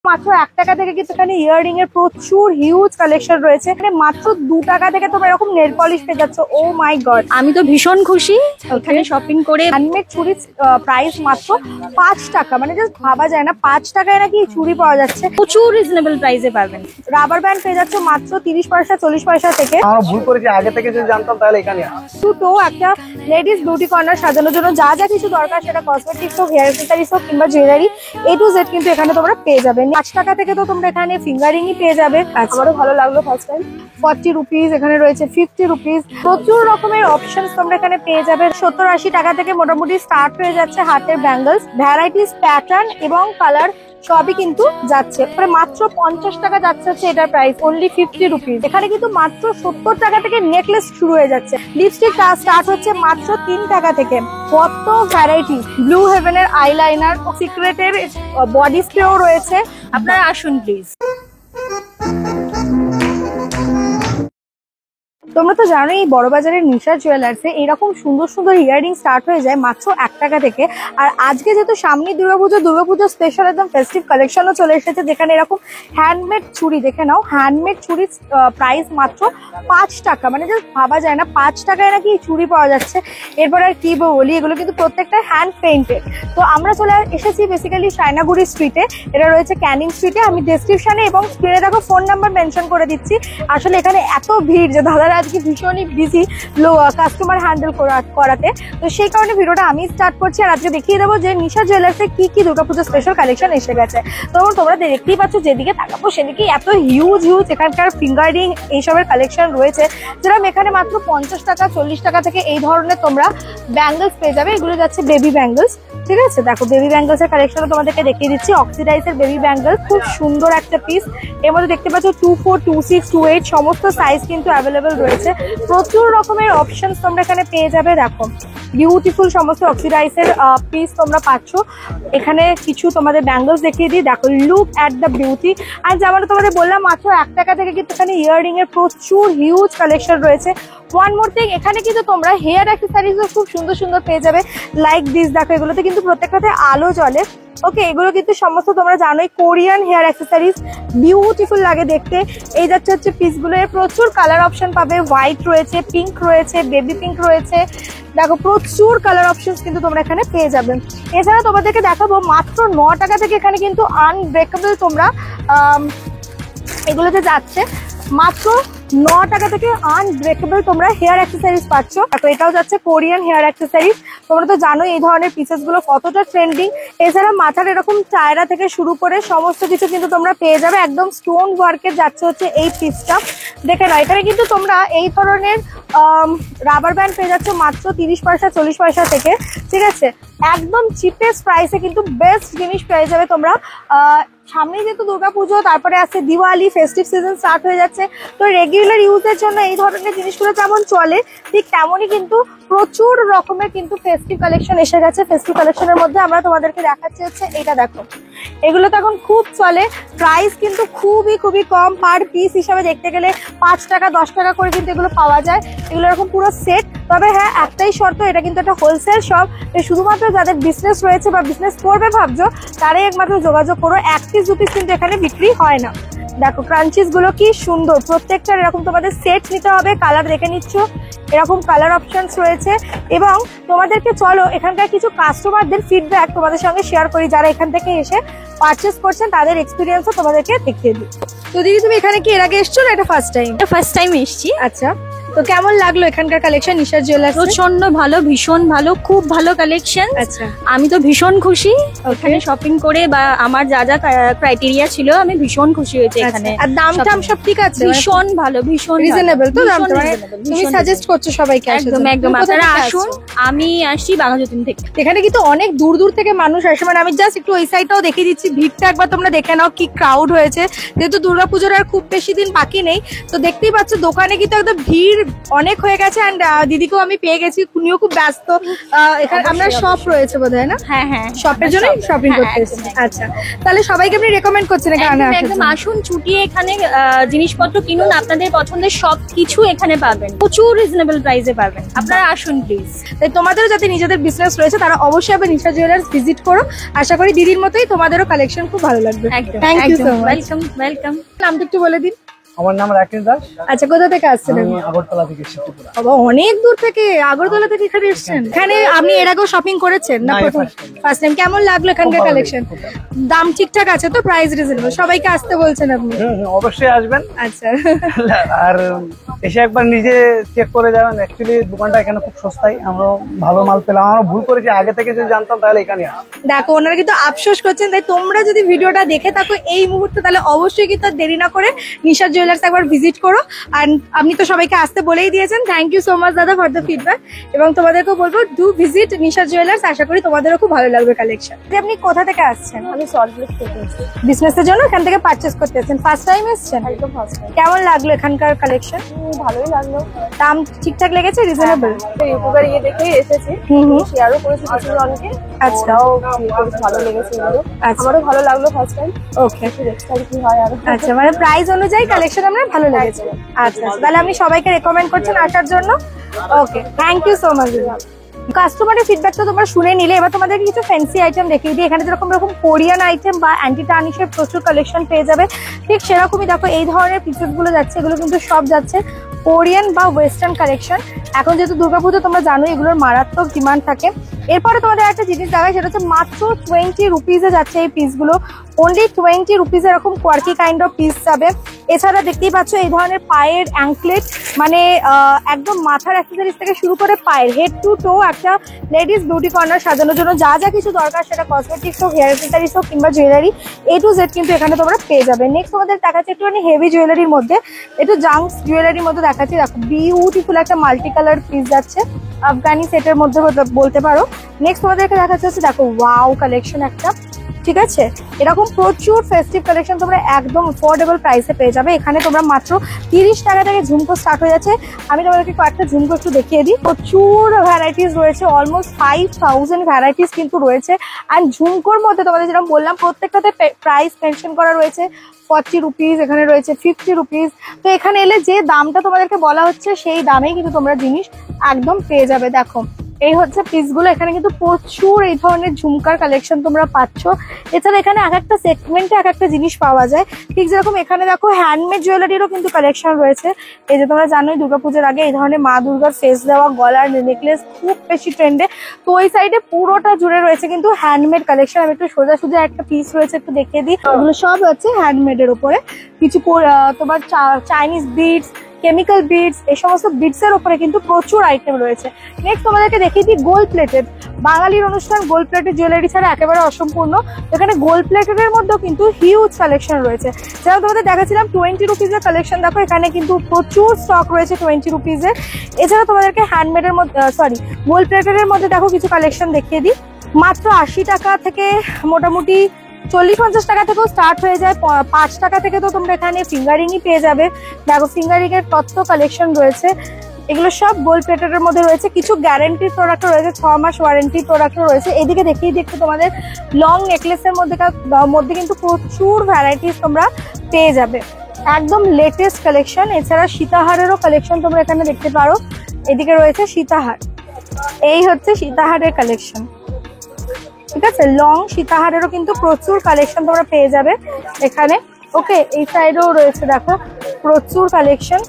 মাত্র 1 টাকা থেকে কিন্তু এখানে ইয়াররিং এর প্রচুর হিউজ কালেকশন রয়েছে। এখানে মাত্র 2 টাকা থেকে তোমরা এরকম নেল পলিশ পেয়ে যাচ্ছ। ও মাই গড, আমি তো ভীষণ খুশি এখানে শপিং করে। হ্যান্ডমেড চুড়ির প্রাইস মাত্র 5 টাকা, মানে জাস্ট ভাবা যায় না 5 টাকায় নাকি চুড়ি পাওয়া যাচ্ছে। প্রচুর রিজনেবল প্রাইসে পাবেন। রাবার ব্যান্ড পেয়ে যাচ্ছে মাত্র 30 পয়সা 40 পয়সা থেকে। আমরা ভুল করেছি, আগে থেকে যদি জানতাম তাহলে এখানে তো একটা লেডিস বিউটি কর্নার সাজানোর জন্য যা যা কিছু দরকার, সেটা কসমেটিক্স হোক, হেয়ার অ্যাক্সেসরিজ হোক কিংবা জুয়েলারি, A to Z কিন্তু এখানে তোমরা পেয়ে যাবে। 5 টাকা থেকে তো তোমরা এখানে ফিঙ্গারিংই পেয়ে যাবে। আমারও ভালো লাগলো ফার্স্ট টাইম। 40 রুপিস, এখানে রয়েছে 50 রুপিস। প্রচুর রকমের অপশনস তোমরা এখানে পেয়ে যাবে। 70-80 টাকা থেকে মোটামুটি স্টার্ট হয়ে যাচ্ছে হাতের ব্যাঙ্গলস। ভ্যারাইটিস, প্যাটার্ন এবং কালার সবই কিন্তু যাচ্ছে। মাত্র 50 টাকা যাচ্ছে হচ্ছে এটার প্রাইস, অনলি 50 রুপিস। এখানে কিন্তু মাত্র 70 টাকা থেকে নেকলেস শুরু হয়ে যাচ্ছে। লিপস্টিক স্টার্ট হচ্ছে মাত্র 3 টাকা থেকে। কত ভ্যারাইটি! ব্লু হেভেনের আইলাইনার, সিক্রেটের বডি স্প্রেও রয়েছে। আপনারা আসুন প্লিজ। তোমরা তো জানোই এই বড়বাজারের নিশা জুয়েলার্সে এইরকম সুন্দর সুন্দর ইয়াররিং স্টার্ট হয়ে যায় মাত্র 1 টাকা থেকে। আর আজকে যেহেতু সামনে দুর্গাপুজো স্পেশাল একদম ফেস্টিভ কালেকশনও চলে এসেছে, যেখানে এরকম হ্যান্ডমেড চুড়ি দেখে নাও। হ্যান্ডমেড চুড়ির প্রাইস মাত্র 5 টাকা, মানে জাস্ট ভাবা যায় না 5 টাকায় নাকি চুড়ি পাওয়া যাচ্ছে। এরপর আর কি বলি, এগুলো কিন্তু প্রত্যেকটা হ্যান্ড পেইন্টেড। তো আমরা চলে এসেছি বেসিক্যালি সায়নাগুড়ি স্ট্রিটে। এটা রয়েছে ক্যানিং স্ট্রিটে। আমি ডেসক্রিপশনে এবং স্ক্রিনে দেখো ফোন নাম্বার মেনশন করে দিচ্ছি। আসলে এখানে এত ভিড় যে দাদারা আজকে ভীষণই বিজি কাস্টমার হ্যান্ডেল করাতে, তো সেই কারণে ভিডিওটা আমি স্টার্ট করছি। আর আজকে দেখিয়ে দেবো যে নিশা জুয়েলার্সে কি কি দুর্গাপুজো স্পেশাল কালেকশন এসে গেছে। তো তোমরা দেখতেই পাচ্ছ, যেদিকে তাকাবো সেদিকে এত হিউজ এখানকার ফিঙ্গারিং এইসবের কালেকশন রয়েছে, যেরকম এখানে মাত্র 50 টাকা 40 টাকা থেকে এই ধরনের তোমরা ব্যাঙ্গলস পেয়ে যাবে। এগুলো যাচ্ছে বেবি ব্যাঙ্গলস, ঠিক আছে। দেখো বেবি ব্যাঙ্গলস এর কালেকশন তোমাদেরকে দেখিয়ে দিচ্ছি। অক্সিডাইজের বেবি ব্যাঙ্গল, খুব সুন্দর একটা পিস। এর মধ্যে দেখতে পাচ্ছ 24, 26, 28 সমস্ত সাইজ কিন্তু অ্যাভেলেবেল রয়েছে। প্রচুর রকমের অপশনস তোমরা এখানে পেয়ে যাবে। দেখো বিউটিফুল সমস্ত অক্সিডাইজের পিস তোমরা পাচ্ছ। এখানে কিছু তোমাদের ব্যাঙ্গলস দেখিয়ে দিই। দেখো, লুক অ্যাট দ্য বিউটি। আর যেমনটা তোমাদের বললাম, মাত্র 1 টাকা থেকে কিন্তু এখানে ইয়াররিং এর প্রচুর হিউজ কালেকশন রয়েছে। ওয়ান মোর থিং, এখানে কিন্তু তোমরা হেয়ার অ্যাক্সেসরিজও খুব সুন্দর সুন্দর পেয়ে যাবে। লাইক দিস, দেখো এগুলোতে কিন্তু প্রত্যেকটাতে আলো জ্বলে। ওকে, এগুলো কিন্তু সমস্ত তোমরা জানোই কোরিয়ান হেয়ার অ্যাক্সেসরিজ, বিউটিফুল লাগে দেখতে। এই যাচ্ছে হচ্ছে পিসগুলো। এর প্রচুর কালার অপশন পাবে। হোয়াইট রয়েছে, পিঙ্ক রয়েছে, বেবি পিঙ্ক রয়েছে। দেখো প্রচুর কালার অপশনস কিন্তু তোমরা এখানে পেয়ে যাবে। এছাড়া তোমাদেরকে দেখাবো মাত্র 9 টাকা থেকে এখানে কিন্তু আনব্রেকেবল তোমরা এগুলোতে যাচ্ছে। মাত্র 9 টাকা থেকে আনব্রেকেবল তোমরা হেয়ার অ্যাক্সেসরিজ পাচ্ছ। দেখো এটাও যাচ্ছে কোরিয়ান হেয়ার অ্যাক্সেসরিজ। তোমরা তো জানোই এই ধরনের পিসেস গুলো কতটা ট্রেন্ডিং। এছাড়া মাথার এরকম চায়রা থেকে শুরু করে সমস্ত কিছু কিন্তু তোমরা পেয়ে যাবে। একদম স্টোন ওয়ার্কের যাচ্ছে হচ্ছে এই পিসটা, দেখে নাও। এখানে কিন্তু তোমরা এই ধরনের রাবার ব্যান্ড পেয়ে যাচ্ছ মাত্র 30 পয়সা 40 পয়সা থেকে, ঠিক আছে। একদম চিপেস্ট প্রাইসে কিন্তু বেস্ট জিনিস পেয়ে যাবে তোমরা। সামনে যেহেতু দুর্গাপুজো, তারপরে আছে দিওয়ালি, ফেস্টিভ সিজন স্টার্ট হয়ে যাচ্ছে। তো রেগুলার ইউজের জন্য এই ধরনের জিনিসগুলো যেমন চলে, ঠিক তেমনই কিন্তু প্রচুর রকমের কিন্তু ফেস্টিভ কালেকশন এসে গেছে। ফেস্টিভ কালেকশনের মধ্যে আমরা তোমাদেরকে দেখাচ্ছি হচ্ছে এটা। দেখো এগুলো তো এখন খুব চলে। প্রাইস কিন্তু খুবই কম। পার পিস হিসাবে দেখতে গেলে 5 টাকা 10 টাকা করে কিন্তু এগুলো পাওয়া যায়। এগুলো এরকম পুরো সেট। তবে হ্যাঁ, একটাই শর্ত, এটা কিন্তু একটা হোলসেল শপ। শুধুমাত্র যাদের বিজনেস রয়েছে বা বিজনেস করবে ভাবছো, তারাই একমাত্র যোগাযোগ করো। 1 পিস 2 পিস কিন্তু এখানে বিক্রি হয় না। দেখো ক্রাঞ্চিস গুলো কি সুন্দর, প্রত্যেকটার এরকম তোমাদের সেট নিতে হবে। কালার দেখে নিচ্ছ, এরকম কালার অপশনস রয়েছে। এবং তোমাদেরকে চলো এখানকার কিছু কাস্টমারদের ফিডব্যাক তোমাদের সঙ্গে শেয়ার করি, যারা এখান থেকে এসে পারচেস করছেন, তাদের এক্সপিরিয়েন্সও তোমাদেরকে দেখিয়ে দিই। তো দিদি, তুমি এখানে কি এর আগে এসছো না এটা ফার্স্ট টাইম? এটা ফার্স্ট টাইম এসেছি। আচ্ছা, তো কেমন লাগলো এখানকার কালেকশন নিশা জুয়েলার্স? প্রচন্ড ভালো, ভীষণ ভালো, খুব ভালো কালেকশন। আচ্ছা, আমি তো ভীষণ খুশি এখানে শপিং করে, বা আমার যা যা ক্রাইটেরিয়া ছিল আমি ভীষণ খুশি হয়েছে এখানে। আর দাম টাম সব ঠিক আছে? ভীষণ ভালো, ভীষণ রিজনেবল তো দামটা? তুমি সাজেস্ট করছো সবাইকে? একদম একদম, আপনারা আসুন। আমি আসছি বাঘাযতীন থেকে। এখানে কিন্তু অনেক দূর থেকে মানুষ আসে। মানে আমি জাস্ট একটু ওই সাইডটাও দেখিয়ে দিচ্ছি। ভিড়টা একবার তোমরা দেখে নাও, কি ক্রাউড হয়েছে। যেহেতু দুর্গাপুজোর আর খুব বেশি দিন বাকি নেই, তো দেখতেই পাচ্ছ দোকানে কিন্তু একদম ভিড় অনেক হয়ে গেছে অ্যান্ড দিদিকেও আমি পেয়ে গেছি, উনিও খুব ব্যস্ত। এখানে আপনার শপ রয়েছে বোধহয় না? হ্যাঁ হ্যাঁ, শপের জন্য শপিং হ্যাঁ, করতে একদম, এসেছেন। আচ্ছা, তাহলে সবাইকে আপনি রেকমেন্ড করছেন এখানে একদম আসার একদম জন্য? আসুন, ছুটিয়ে এখানে জিনিসপত্র কিনুন, আপনাদের পছন্দের সব কিছু এখানে পাবেন, প্রচুর রিজনেবল প্রাইসে পাবেন, আপনারা আসুন প্লিজ। তাই তোমাদেরও যাতে নিজেদের বিজনেস রয়েছে তারা অবশ্যই আবার নিশা জুয়েলার্স ভিজিট করো। আশা করি দিদির মতোই তোমাদেরও কালেকশন খুব ভালো লাগবে। একদম thank you so much. Welcome welcome. নামটা একটু বলে দিন। আমার নাম রাকেশ দাস, আচ্ছা, কোথা থেকে আসছেন? আমি আগরতলা থেকে এসেছি। বাবা, অনেক দূর থেকে, আগরতলা থেকে এখানে এসেছেন। এখানে আপনি এর আগেও শপিং করেছেন না? না, প্রথম first time। First time. কেমন লাগলো এখানকার খুব ভালো কালেকশন? লেগেছে, দাম ঠিকঠাক আছে তো? Price reasonable? সবাইকে আসতে বলছেন আপনি? অবশ্যই আসবেন। আচ্ছা। আর এসে একবার নিজে চেক করে যাবেন। অ্যাকচুয়ালি দোকানটা এখানে খুব সস্তায়, আমরা ভালো মাল পেলাম। আমরা ভুল করেছি, আগে থেকে যদি জানতাম তাহলে এখানে দেখো, ওনারা কিন্তু আফসোস করছেন। তাই তোমরা যদি ভিডিওটা দেখে থাকো এই মুহূর্তে, তাহলে অবশ্যই কিন্তু আর দেরি না করে নিশা জুয়েলার্স একবার ভিজিট করো। আর আপনি তো সবাইকে আসতে বলেই দিয়েছেন। থ্যাংক ইউ সো মাচ দাদা ফর দ্য ফিডব্যাক। এবং তোমাদেরকেও বলবো ডু ভিজিট নিশা জুয়েলার্স। আশা করি তোমাদেরও খুব ভালো লাগবে কালেকশন। আপনি কোথা থেকে আসছেন? আমি সল্টলেক থেকে এসেছি। বিজনেসের জন্য এখান থেকে পারচেস করতে এসেছেন? ফার্স্ট টাইম এসেছেন? একদম ফার্স্ট টাইম। কেমন লাগলো এখানকার কালেকশন? ভালোই লাগলো। দাম ঠিকঠাক লেগেছে? রিজনেবল? ইউটিউবার দেখেই এসেছি, শেয়ারও করেছি কিছু জনকে। আচ্ছা। ওরাও বেশ ভালো লেগেছে এগুলো। আচ্ছা। আমারও ভালো লাগলো ফার্স্ট টাইম। ওকে। নেক্সট টাইম কি হয় আরো। আচ্ছা, মানে প্রাইস অনুযায়ী কালেকশন আপনার ভালো লেগেছে। আচ্ছা, তাহলে আপনি সবাইকে রেকমেন্ড করছেন আসার জন্য। ওকে, থ্যাংক ইউ সো মাচ। কাস্টমারের ফিডব্যাক তো তোমরা শুনে নিলে, এবার তোমাদের কিছু ফ্যান্সি আইটেম দেখিয়ে দিই। এখানে যেরকম রকম কোরিয়ান আইটেম বা অ্যান্টি টার্নিশের প্রচুর কালেকশন পেয়ে যাবে। ঠিক সেরকমই দেখো এই ধরনের পিসেস গুলো যাচ্ছে, এগুলো কিন্তু সব যাচ্ছে কোরিয়ান বা ওয়েস্টার্ন কালেকশন। এখন যেহেতু দুর্গাপুজো তোমরা জানো এগুলোর মারাত্মক ডিমান্ড থাকে। এরপরে তোমাদের একটা জিনিস দেখায়, সেটা হচ্ছে মাত্র 20 রুপিসে যাচ্ছে এই পিসগুলো। অনলি 20 রুপিস এরকম কোয়ার্কি কাইন্ড অফ পিস যাবে। এছাড়া দেখতেই পাচ্ছ এই ধরনের পায়ের অ্যাঙ্কলেট, মানে একদম মাথার অ্যাক্সেসরিজ থেকে শুরু করে পায়ের হেড টু টো একটা লেডিস বিউটি কর্নার সাজানোর জন্য যা যা কিছু দরকার, সেটা কসমেটিক্স হোক, হেয়ার অ্যাক্সেসরিজ হোক কিংবা জুয়েলারি, A to Z কিন্তু এখানে তোমরা পেয়ে যাবে। নেক্সট তোমাদের দেখাচ্ছে একটুখানি হেভি জুয়েলারির মধ্যে, একটু জাঙ্কস জুয়েলারির মধ্যে দেখাচ্ছি। দেখো বিউটিফুল একটা মাল্টি কালার পিস যাচ্ছে, আফগানি সেটের মধ্যে বলতে পারো। নেক্সট তোমাদেরকে দেখাচ্ছে হচ্ছে দেখো ওয়াও কালেকশন একটা। ঠিক আছে, এরকম প্রচুর ফেস্টিভ কালেকশন তোমরা একদম অ্যাফোর্ডেবল প্রাইসে পেয়ে যাবে। এখানে তোমরা মাত্র 30 টাকা থেকে ঝুমকো স্টার্ট হয়ে যাচ্ছে। আমি তোমাদেরকে কয়েকটা ঝুমকো একটু দেখিয়ে দিই। প্রচুর ভ্যারাইটিস রয়েছে, অলমোস্ট 5000 ভ্যারাইটিস কিন্তু রয়েছে। অ্যান্ড ঝুমকোর মধ্যে তোমাদের যেরকম বললাম প্রত্যেকটাতে প্রাইস মেনশন করা রয়েছে। 40 রুপিস, এখানে রয়েছে 50 রুপিস। তো এখানে এলে যে দামটা তোমাদেরকে বলা হচ্ছে সেই দামেই কিন্তু তোমরা জিনিস একদম পেয়ে যাবে। দেখো এই হচ্ছে পিসগুলো। এখানে কিন্তু প্রচুর এই ধরনের ঝুমকার কালেকশন তোমরা পাচ্ছ। এছাড়া এখানে এক একটা সেগমেন্টে এক একটা জিনিস পাওয়া যায়। ঠিক যেরকম এখানে দেখো হ্যান্ডমেড জুয়েলারিরও কিন্তু কালেকশন রয়েছে। এই যে তোমরা জানোই দুর্গাপুজোর আগে এই ধরনের মা দুর্গার ফেস দেওয়া গলার নেকলেস খুব বেশি ট্রেন্ডে। তো ওই সাইডে পুরোটা জুড়ে রয়েছে কিন্তু হ্যান্ডমেড কালেকশন। আমি একটু সোজা একটা পিস রয়েছে একটু দেখিয়ে দিই। এগুলো সব হচ্ছে হ্যান্ডমেডের উপরে। কিছু তোমার চাইনিজ বিডস, কেমিক্যাল বিডস, এই সমস্ত বিডস এর উপরে কিন্তু প্রচুর আইটেম রয়েছে। নেক্সট তোমাদেরকে দেখিয়ে দিই গোল্ড প্লেটেড। বাঙালির অনুষ্ঠান গোল্ড প্লেটেড জুয়েলারি ছাড়া একেবারে অসম্পূর্ণ। এখানে গোল্ড প্লেটেড এর মধ্যেও কিন্তু হিউজ কালেকশন রয়েছে। যেমন তোমাদের দেখাচ্ছিলাম 20 রুপিসের কালেকশন, দেখো এখানে কিন্তু প্রচুর স্টক রয়েছে 20 রুপিসের। এছাড়া তোমাদেরকে হ্যান্ডমেডের মধ্যে গোল্ড প্লেটেড এর মধ্যে দেখো কিছু কালেকশন দেখিয়ে দিই। মাত্র 80 টাকা থেকে মোটামুটি 40-50 টাকা থেকেও স্টার্ট হয়ে যায়। 5 টাকা থেকে তো তোমরা এখানে ফিঙ্গারিংই পেয়ে যাবে। দেখো ফিঙ্গারিং এর কত কালেকশন রয়েছে। এগুলো সব গোল্ড প্লেটেডের মধ্যে রয়েছে। কিছু গ্যারান্টির প্রোডাক্টও রয়েছে, 6 মাস ওয়ারেন্টি প্রোডাক্টও রয়েছে। এদিকে দেখিয়ে দেখতে তোমাদের লং নেকলেসের মধ্যে কিন্তু প্রচুর ভ্যারাইটিস তোমরা পেয়ে যাবে, একদম লেটেস্ট কালেকশন। এছাড়া সীতাহারেরও কালেকশন তোমরা এখানে দেখতে পারো। এদিকে রয়েছে সীতাহার, এই হচ্ছে সীতাহারের কালেকশন। ঠিক আছে, লং সীতাহারেরও কিন্তু প্রচুর কালেকশন তোমরা পেয়ে যাবে এখানে। ওকে, এই সাইডেও রয়েছে দেখো প্রচুর কালেকশন।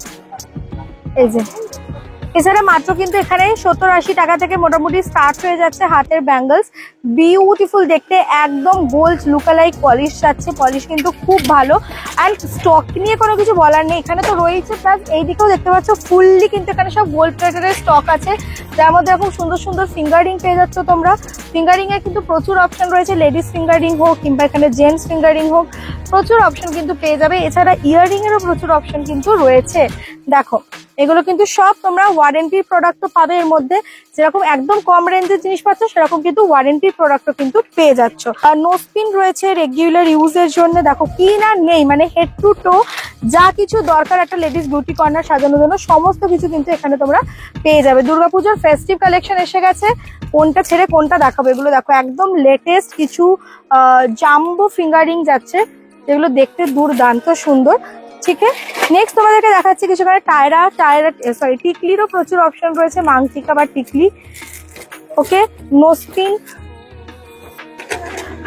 এই যে এছাড়া মাত্র কিন্তু এখানে 70-80 টাকা থেকে মোটামুটি স্টার্ট হয়ে যাচ্ছে হাতের ব্যাঙ্গলস। বিউটিফুল দেখতে, একদম গোল্ড লুকালাইক পলিশ যাচ্ছে। পলিশ কিন্তু খুব ভালো। অ্যান্ড স্টক নিয়ে কোনো কিছু বলার নেই, এখানে তো রয়েছে। প্লাস এইদিকেও দেখতে পাচ্ছ ফুললি কিন্তু এখানে সব গোল্ড প্লেটেডের স্টক আছে, যার মধ্যে এখন সুন্দর সুন্দর ফিঙ্গারিং পেয়ে যাচ্ছ তোমরা। ফিঙ্গারিং এর কিন্তু প্রচুর অপশন রয়েছে, লেডিস ফিঙ্গারিং হোক কিংবা এখানে জেন্টস ফিঙ্গারিং হোক, প্রচুর অপশন কিন্তু পেয়ে যাবে। এছাড়া ইয়াররিং এরও প্রচুর অপশন কিন্তু রয়েছে। দেখো এগুলো কিন্তু সব তোমরা ওয়ারেন্টির প্রোডাক্টও পাবে এর মধ্যে, যেরকম একদম কম রেঞ্জের জিনিস পাচ্ছ সেরকম কিন্তু ওয়ারেন্টির প্রোডাক্টও কিন্তু পেয়ে যাচ্ছ। আর নো স্পিন রয়েছে রেগুলার ইউজের জন্য, দেখো কি না নেই মানে হেড টু টো যা কিছু দরকার একটা লেডিস বিউটি কর্নার সাজানোর জন্য সমস্ত কিছু কিন্তু এখানে তোমরা পেয়ে যাবে। দুর্গাপুজোর ফেস্টিভ কালেকশন এসে গেছে, কোনটা ছেড়ে কোনটা দেখাবো। এগুলো দেখো একদম লেটেস্ট কিছু জাম্বো ফিঙ্গারিং যাচ্ছে, যেগুলো দেখতে দুর্দান্ত সুন্দর। ঠিক আছে, নেক্সট তোমাদেরকে দেখাচ্ছি কিছু টিকলিরও প্রচুর অপশন রয়েছে, মাংটিকা বা টিকলি। ওকে, নোস্পিন,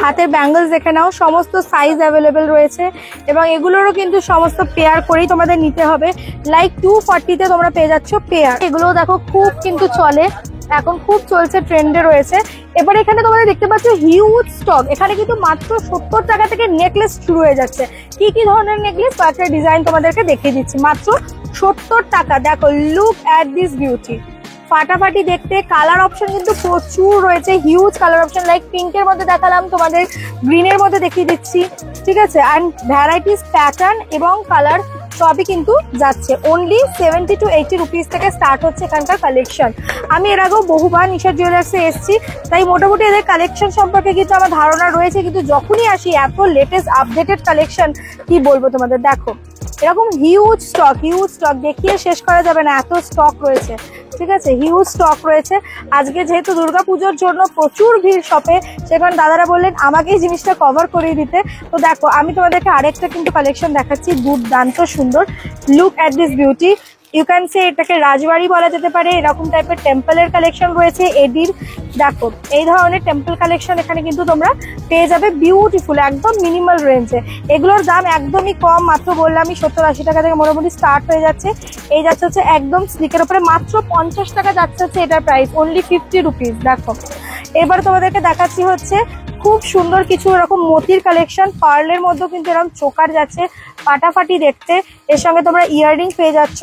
হাতের ব্যাঙ্গলস দেখে নাও, সমস্ত সাইজ অ্যাভেলেবেল রয়েছে এবং এগুলোরও কিন্তু সমস্ত পেয়ার করেই তোমাদের নিতে হবে। লাইক 240 তে তোমরা পেয়ে যাচ্ছ পেয়ার। এগুলো দেখো খুব কিন্তু চলে, এখন খুব চলছে, ট্রেন্ডে রয়েছে। এবার এখানে তোমাদের দেখতে পাচ্ছ হিউজ স্টক, এখানে কিন্তু মাত্র 70 টাকা থেকে নেকলেস শুরু হয়ে যাচ্ছে। কি কি ধরনের নেকলেস কয়েকটা ডিজাইন তোমাদেরকে দেখিয়ে দিচ্ছি, মাত্র 70 টাকা। দেখো লুক অ্যাট দিস বিউটি, ফাটাফাটি দেখতে। কালার অপশন কিন্তু প্রচুর রয়েছে, হিউজ কালার অপশন। লাইক পিঙ্কের মধ্যে দেখালাম, তোমাদের গ্রিনের মধ্যে দেখিয়ে দিচ্ছি, ঠিক আছে। অ্যান্ড ভ্যারাইটিস প্যাটার্ন এবং কালার সবই কিন্তু যাচ্ছে। অনলি 70 to 80 রুপিস থেকে স্টার্ট হচ্ছে এখানকার কালেকশন। আমি এর আগেও বহুবার নিশা জুয়েলার্সে এসেছি, তাই মোটামুটি এদের কালেকশন সম্পর্কে কিন্তু আমার ধারণা রয়েছে। কিন্তু যখনই আসি এত লেটেস্ট আপডেটেড কালেকশন কি বলবো তোমাদের। দেখো এরকম হিউজ স্টক দেখিয়ে শেষ করা যাবে না, এত স্টক রয়েছে, ঠিক আছে, হিউজ স্টক রয়েছে। আজকে যেহেতু দুর্গাপুজোর জন্য প্রচুর ভিড় শপে, সেখানে দাদারা বললেন আমাকে এই জিনিসটা কভার করিয়ে দিতে। তো দেখো আমি তোমাদেরকে আরেকটা কিন্তু কালেকশন দেখাচ্ছি, দুর্দান্ত সুন্দর। Look at this beauty, you can say এটাকে রাজবাড়ি বলা যেতে পারে। এরকম টাইপের টেম্পলের কালেকশন রয়েছে এডির। দেখো এই ধরনের টেম্পল কালেকশন এখানে কিন্তু তোমরা পেয়ে যাবে, বিউটিফুল, একদম মিনিমাল রেঞ্জে। এগুলোর দাম একদমই কম, মাত্র বললামই 70-80 টাকা থেকে মোটামুটি স্টার্ট হয়ে যাচ্ছে। এই যাচ্ছে হচ্ছে একদম স্লিকের উপরে, মাত্র 50 টাকা যাচ্ছে হচ্ছে এটার প্রাইস, অনলি 50 রুপিস। দেখো এবার তোমাদেরকে দেখাচ্ছি হচ্ছে খুব সুন্দর কিছু এরকম মতির কালেকশন, পার্লের মধ্যেও কিন্তু এরকম চোকার যাচ্ছে, ফাটাফাটি দেখতে। এর সঙ্গে তোমরা ইয়াররিং পেয়ে যাচ্ছ।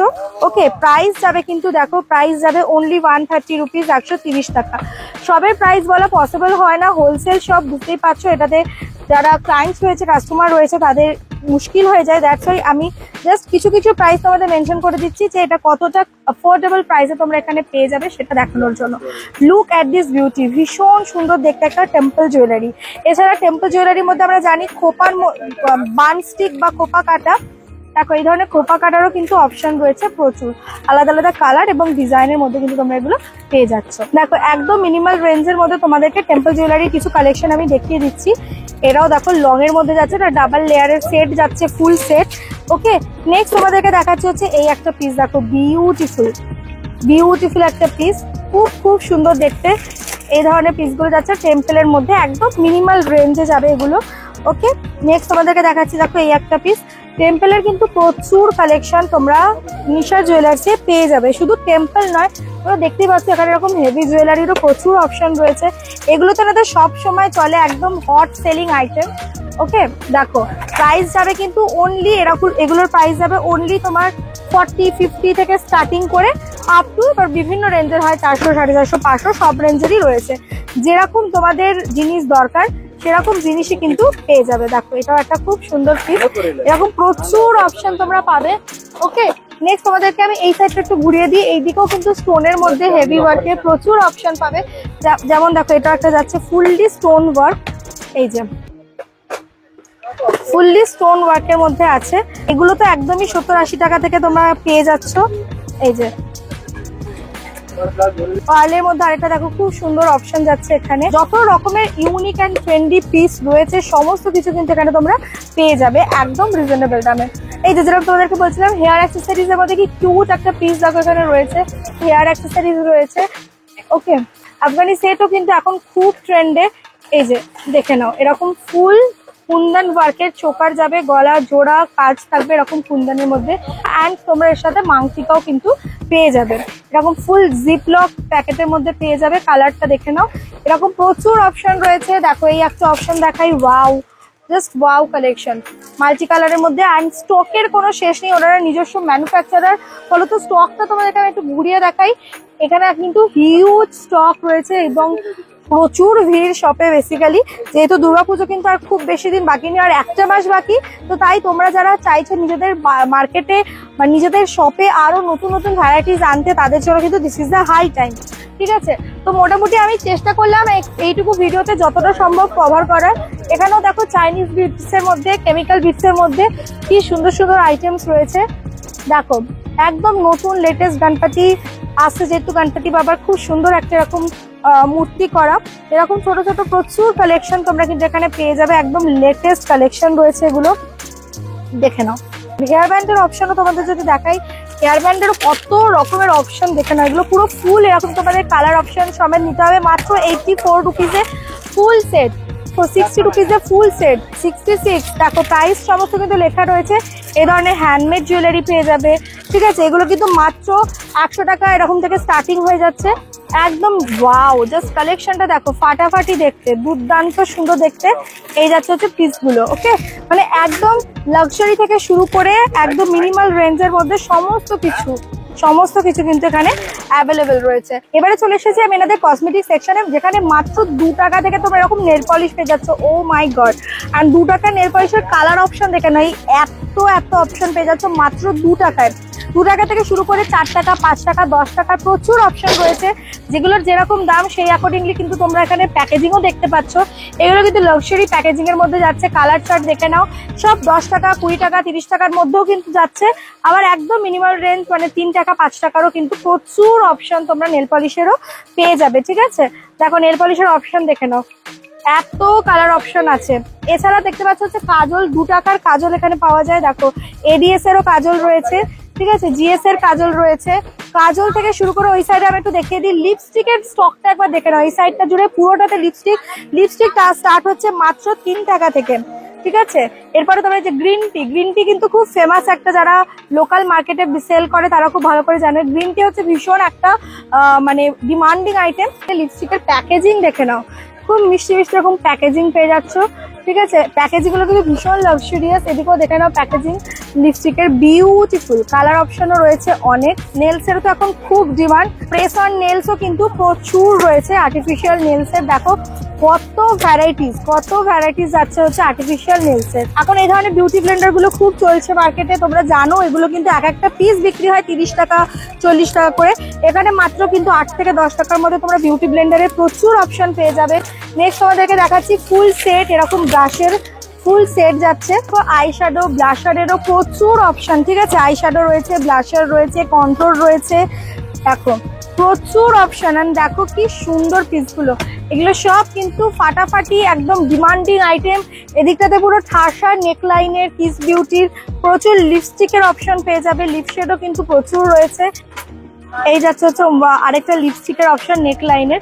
ওকে, প্রাইস যাবে কিন্তু, দেখো প্রাইস যাবে অনলি 130 রুপিস, 130 টাকা। সবের প্রাইস বলা পসিবল হয় না, হোলসেল শপ, বুঝতেই পারছো। এটাতে যারা ক্লায়েন্টস রয়েছে, কাস্টমার রয়েছে, তাদের মুশকিল হয়ে যায়। দ্যাটস ওয়াই আমি জাস্ট কিছু কিছু প্রাইস তোমাদের মেনশন করে দিচ্ছি, যে এটা কতটা অ্যাফোর্ডেবল প্রাইসে তোমরা এখানে পেয়ে যাবে সেটা দেখানোর জন্য। লুক অ্যাট দিস বিউটি, ভীষণ সুন্দর দেখতে একটা টেম্পল জুয়েলারি। এছাড়া টেম্পল জুয়েলারির মধ্যে আমরা জানি খোপার বান স্টিক বা খোপা কাটা। দেখো এই ধরনের খোপা কাটারও কিন্তু অপশন রয়েছে প্রচুর, আলাদা আলাদা কালার এবং ডিজাইনের মধ্যে কিন্তু তোমরা এগুলো পেয়ে যাচ্ছ। দেখো একদম মিনিমাল রেঞ্জের মধ্যে তোমাদেরকে টেম্পল জুয়েলারির কিছু কালেকশন আমি দেখিয়ে দিচ্ছি। এরাও দেখো লং এর মধ্যে যাচ্ছে, এটা ডাবল লেয়ারের সেট যাচ্ছে, ফুল সেট। ওকে, নেক্সট তোমাদেরকে দেখাচ্ছি হচ্ছে এই একটা পিস। দেখো বিউটিফুল একটা পিস, খুব খুব সুন্দর দেখতে। এই ধরনের পিসগুলো যাচ্ছে টেম্পলের মধ্যে, একদম মিনিমাল রেঞ্জে যাবে এগুলো। ওকে, নেক্সট তোমাদেরকে দেখাচ্ছি, দেখো এই একটা পিস। টেম্পলের কিন্তু প্রচুর কালেকশন তোমরা নিশা জুয়েলার্সে পেয়ে যাবে। শুধু টেম্পল নয়, তোমরা দেখতেই পাচ্ছ এখানে এরকম হেভি জুয়েলারিরও প্রচুর অপশন রয়েছে। এগুলো তো আমাদের সব সময় চলে, একদম হট সেলিং আইটেম। ওকে, দেখো প্রাইস যাবে কিন্তু অনলি এরকম, এগুলোর প্রাইস যাবে অনলি তোমার 40-50 থেকে স্টার্টিং করে আপ টু এবার বিভিন্ন রেঞ্জের হয়, 400, 450, 500 সব রেঞ্জেরই রয়েছে। যেরকম তোমাদের জিনিস দরকার সেরকম জিনিসই কিন্তু পেয়ে যাবে। দেখো এটাও একটা খুব সুন্দর পিস, এরকম প্রচুর অপশন তোমরা পাবে। ওকে, নেক্সট তোমাদেরকে আমি এই সাইডটা একটু ঘুরিয়ে দিই। এইদিকেও কিন্তু স্টোনের মধ্যে হেভি ওয়ার্কের প্রচুর অপশন পাবে। যেমন দেখো এটা একটা যাচ্ছে ফুললি স্টোন ওয়ার্ক, এই যে ফুললি স্টোন ওয়ার্কের মধ্যে আছে। এগুলো তো একদমই 70-80 টাকা থেকে তোমরা পেয়ে যাচ্ছ। এই যে পার্লের মধ্যে আরেকটা দেখো খুব সুন্দর অপশন যাচ্ছে, এখানে যত রকমের ইউনিক অ্যান্ড ট্রেন্ডি পিস রয়েছে সমস্ত কিছু কিন্তু এখানে তোমরা পেয়ে যাবে একদম রিজনেবল দামে। এই যে যেরকম তোমাদেরকে বলছিলাম হেয়ার অ্যাক্সেসরিজ এর মধ্যে কি কিউট একটা পিস দেখো এখানে রয়েছে, হেয়ার অ্যাক্সেসরিজ রয়েছে। ওকে, আফগানি সেটও কিন্তু এখন খুব ট্রেন্ডে। এই যে দেখে নাও, এরকম ফুল কুন্দন ওয়ার্কের চোকার যাবে, গলা জোড়া কাজ থাকবে এরকম কুন্দনের মধ্যে। অ্যান্ড তোমরা এর সাথে মাংটিকাও কিন্তু পেয়ে যাবে, এরকম ফুল জিপলক প্যাকেটের মধ্যে পেয়ে যাবে। কালারটা দেখে নাও, এরকম প্রচুর অপশন রয়েছে। দেখো এই একটা অপশন দেখাই, wow, just wow collection, multi কালারের মধ্যে। অ্যান্ড স্টকের কোনো শেষ নেই, ওনারা নিজস্ব ম্যানুফ্যাকচারার। ফলত স্টকটা তোমাদেরকে আমি একটু ঘুরিয়ে দেখাই। এখানে কিন্তু হিউজ স্টক রয়েছে এবং প্রচুর ভিড় শপে বেসিক্যালি, যেহেতু দুর্গাপুজো কিন্তু আর খুব বেশি দিন বাকি নেই, আর একটা মাস বাকি। তো তাই তোমরা যারা চাইছো নিজেদের মার্কেটে বা নিজেদের শপে আরো নতুন নতুন ভ্যারাইটিস আনতে, তাদের জন্য কিন্তু this is the high time. ঠিক আছে, তো মোটামুটি আমি চেষ্টা করলাম এইটুকু ভিডিওতে যতটা সম্ভব কভার করার। এখানেও দেখো চাইনিজ বিটস এর মধ্যে, কেমিক্যাল বিটস এর মধ্যে কি সুন্দর সুন্দর আইটেমস রয়েছে। দেখো একদম নতুন লেটেস্ট গণপতি আসছে, যেহেতু গণপতি বাবার খুব সুন্দর একটা এরকম মূর্তি করা, এরকম ছোট ছোট প্রচুর কালেকশন তোমরা কিন্তু এখানে পেয়ে যাবে। একদম লেটেস্ট কালেকশন রয়েছে এগুলো, দেখে নাও। হেয়ার ব্যান্ডের অপশনও তোমাদের যদি দেখাই, হেয়ার ব্যান্ডেরও কত রকমের অপশন দেখে নাও। এগুলো পুরো ফুল এরকম তোমাদের কালার অপশন সমেত নিতে হবে মাত্র 84 রুপিজে ফুল সেট। 60 রুপিজে full set, 66। দেখো প্রাইস সমস্ত কিন্তু লেখা রয়েছে। এই ধরনের হ্যান্ডমেড জুয়েলারি পেয়ে যাবে। ঠিক আছে, এগুলো কিন্তু মাত্র 100 টাকা এরকম থেকে স্টার্টিং হয়ে যাচ্ছে। একদম ওয়াও, জাস্ট কালেকশনটা দেখো, ফাটাফাটি দেখতে, দুর্দান্ত সুন্দর দেখতে। এই যাচ্ছে হচ্ছে পিসগুলো। ওকে, মানে একদম লাক্সারি থেকে শুরু করে একদম মিনিমাল রেঞ্জের মধ্যে সমস্ত কিছু কিন্তু এখানে অ্যাভেলেবেল রয়েছে। এবারে চলে এসেছি আমি এনাদের কসমেটিক সেকশনে, যেখানে মাত্র 2 টাকা থেকে তোমরা এরকম নেল পলিশ পেয়ে যাচ্ছ। ও মাই গড, অ্যান্ড 2 টাকার নেল পলিশের কালার অপশন দেখে নাও, এত অপশন পেয়ে যাচ্ছ মাত্র 2 টাকায়। 2 টাকা থেকে শুরু করে 4 টাকা, 5 টাকা, 10 টাকা, প্রচুর অপশন রয়েছে। যেগুলোর যেরকম দাম সেই অ্যাকর্ডিংলি কিন্তু তোমরা এখানে প্যাকেজিংও দেখতে পাচ্ছ। এগুলো কিন্তু লাক্সারি প্যাকেজিং এর মধ্যে যাচ্ছে। কালার চার্ট দেখে নাও, সব 10 টাকা, 20 টাকা, 30 টাকার মধ্যেও কিন্তু যাচ্ছে। আবার একদম মিনিমাল রেঞ্জ মানে 3 টাকা, 5 টাকারও কিন্তু প্রচুর অপশন তোমরা নেল পলিশেরও পেয়ে যাবে। ঠিক আছে, দেখো নেল পলিশের অপশন দেখে নাও, এত কালার অপশন আছে। এছাড়া দেখতে পাচ্ছ হচ্ছে কাজল, 2 টাকার কাজল এখানে পাওয়া যায়। দেখো এডিএস এরও কাজল রয়েছে। ঠিক আছে, জিএস এর কাজল রয়েছে। কাজল থেকে শুরু করে ওই সাইডে আমি একটু দেখিয়ে দিই, লিপস্টিকের স্টকটা একবার দেখে নাও। এই সাইডটা জুড়ে পুরোটাতে লিপস্টিকটা স্টার্ট হচ্ছে মাত্র 3 টাকা থেকে। ঠিক আছে, এরপরে তোমরা যে গ্রিন টি কিন্তু খুব ফেমাস একটা, যারা লোকাল মার্কেটে সেল করে তারা খুব ভালো করে জানে। গ্রিন টি হচ্ছে ভীষণ একটা মানে ডিমান্ডিং আইটেম। লিপস্টিকের প্যাকেজিং দেখে নাও, খুব মিষ্টি মিষ্টি রকম প্যাকেজিং পেয়ে যাচ্ছ। ঠিক আছে, প্যাকেজিং গুলো কিন্তু ভীষণ লাক্সারিয়াস। এদিকেও দেখে নাও প্যাকেজিং, লিপস্টিকের বিউটিফুল কালার অপশনও রয়েছে অনেক। নেলস এর তো এখন খুব ডিমান্ড, প্রেস অন নেলসও কিন্তু প্রচুর রয়েছে। আর্টিফিশিয়াল নেলস এর দেখো কত ভ্যারাইটিস যাচ্ছে হচ্ছে আর্টিফিশিয়াল নেলস এর। এখন এই ধরনের বিউটি ব্লেন্ডার গুলো খুব চলছে মার্কেটে, তোমরা জানো। এগুলো কিন্তু এক একটা পিস বিক্রি হয় 30 টাকা, 40 টাকা করে। এখানে মাত্র কিন্তু 8 থেকে 10 টাকার মধ্যে তোমরা বিউটি ব্লেন্ডারের প্রচুর অপশন পেয়ে যাবে। নেক্সট তোমাদেরকে দেখাচ্ছি ফুল সেট, এরকম ব্রাশের ফুল সেট যাচ্ছে। তো আইশ্যাডো, ব্লাশারেরও প্রচুর অপশন। ঠিক আছে, আইশ্যাডো রয়েছে, ব্লাশার রয়েছে, কন্ট্রোল রয়েছে, দেখো প্রচুর অপশন। আর দেখো কি সুন্দর পিসগুলো, এগুলো সব কিন্তু ফাটাফাটি একদম ডিমান্ডিং আইটেম। এদিকটাতে পুরো ঠাসা নেকলাইনের পিস বিউটির, প্রচুর লিপস্টিকের অপশন পেয়ে যাবে। লিপশেডও কিন্তু প্রচুর রয়েছে। এই যাচ্ছে হচ্ছে আরেকটা লিপস্টিকের অপশন নেক লাইনের,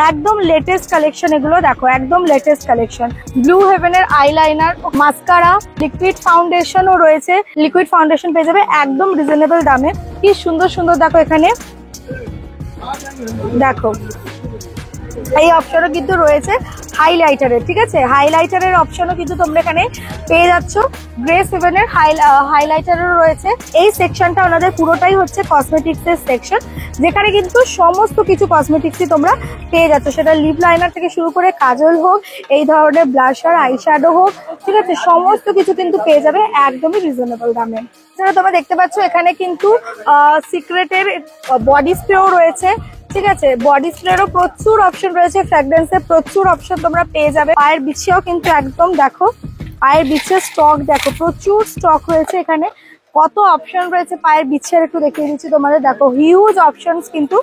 একদম লেটেস্ট কালেকশন এগুলো। দেখো একদম লেটেস্ট কালেকশন। ব্লু হেভেনের আইলাইনার, মাস্কারা, লিকুইড ফাউন্ডেশনও রয়েছে। লিকুইড ফাউন্ডেশন পেয়ে যাবে একদম রিজনেবল দামে। কি সুন্দর সুন্দর দেখো এখানে, দেখো এই অপশনও কিন্তু রয়েছে হাইলাইটারের। ঠিক আছে, হাইলাইটারের অপশনও কিন্তু তোমরা এখানে পেয়ে যাচ্ছ। গ্রেস হেভেনের হাইলাইটারও রয়েছে। এই সেকশনটা ওনাদের পুরোটাই হচ্ছে কসমেটিক্স এর সেকশন, যেখানে কিন্তু সমস্ত কিছু কসমেটিক্সই তোমরা পেয়ে যাচ্ছ। সেটা লিপ লাইনার থেকে শুরু করে কাজল হোক, এই ধরনের ব্লাশার, আইশ্যাডো হোক, ঠিক আছে, সমস্ত কিছু কিন্তু পেয়ে যাবে একদমই রিজনেবল দামে। যেটা তোমরা দেখতে পাচ্ছ এখানে কিন্তু সিক্রেটের বডি স্প্রেও রয়েছে। ঠিক আছে, বডি স্প্রেরও প্রচুর অপশন রয়েছে। ফ্র্যাগ্রেন্সের প্রচুর অপশন তোমরা পেয়ে যাবে। পায়ের বিছিয়েও কিন্তু একদম দেখো, পায়ের বিছের স্টক দেখো, প্রচুর স্টক রয়েছে এখানে। কত অপশন রয়েছে পায়ের বিছিয়ার, একটু দেখিয়ে দিচ্ছি তোমাদের। দেখো হিউজ অপশনস কিন্তু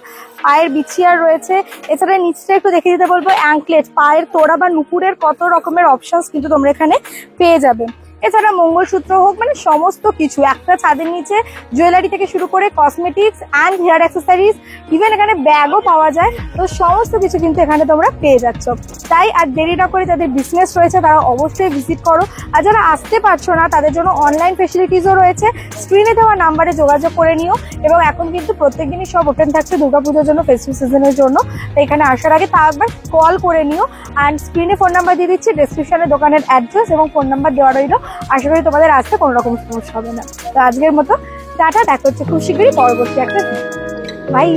পায়ের বিছিয়ার রয়েছে। এছাড়া নিচটা একটু দেখিয়ে দিতে বলবো, অ্যাঙ্কলেট, পায়ের তোড়া বা নুপুরের কত রকমের অপশনস কিন্তু তোমরা এখানে পেয়ে যাবে। এছাড়া মঙ্গলসূত্র হোক, মানে সমস্ত কিছু একটা ছাদের নিচে, জুয়েলারি থেকে শুরু করে cosmetics and hair accessories, even এখানে ব্যাগও পাওয়া যায়। তো সমস্ত কিছু কিন্তু এখানে তোমরা পেয়ে যাচ্ছ। তাই আর দেরি না করে যাদের বিজনেস রয়েছে তারা অবশ্যই ভিজিট করো। আর যারা আসতে পারছো না তাদের জন্য অনলাইন ফেসিলিটিসও রয়েছে। স্ক্রিনে দেওয়া নাম্বারে যোগাযোগ করে নিও। এবং এখন কিন্তু প্রত্যেকদিনই সব ওপেন থাকছে দুর্গাপুজোর জন্য, ফেস্টিভ সিজনের জন্য। তো এখানে আসার আগে তা একবার কল করে নিও। অ্যান্ড স্ক্রিনে ফোন নাম্বার দিয়ে দিচ্ছি, ডেসক্রিপশনে দোকানের অ্যাড্রেস এবং ফোন নাম্বার দেওয়া রইল। আশা করি তোমাদের আসতে কোনো রকম সমস্যা হবে না। তো আজকের মতো টাটা, দেখা হচ্ছে খুব শীঘ্রই পরবর্তী একটা। বাই।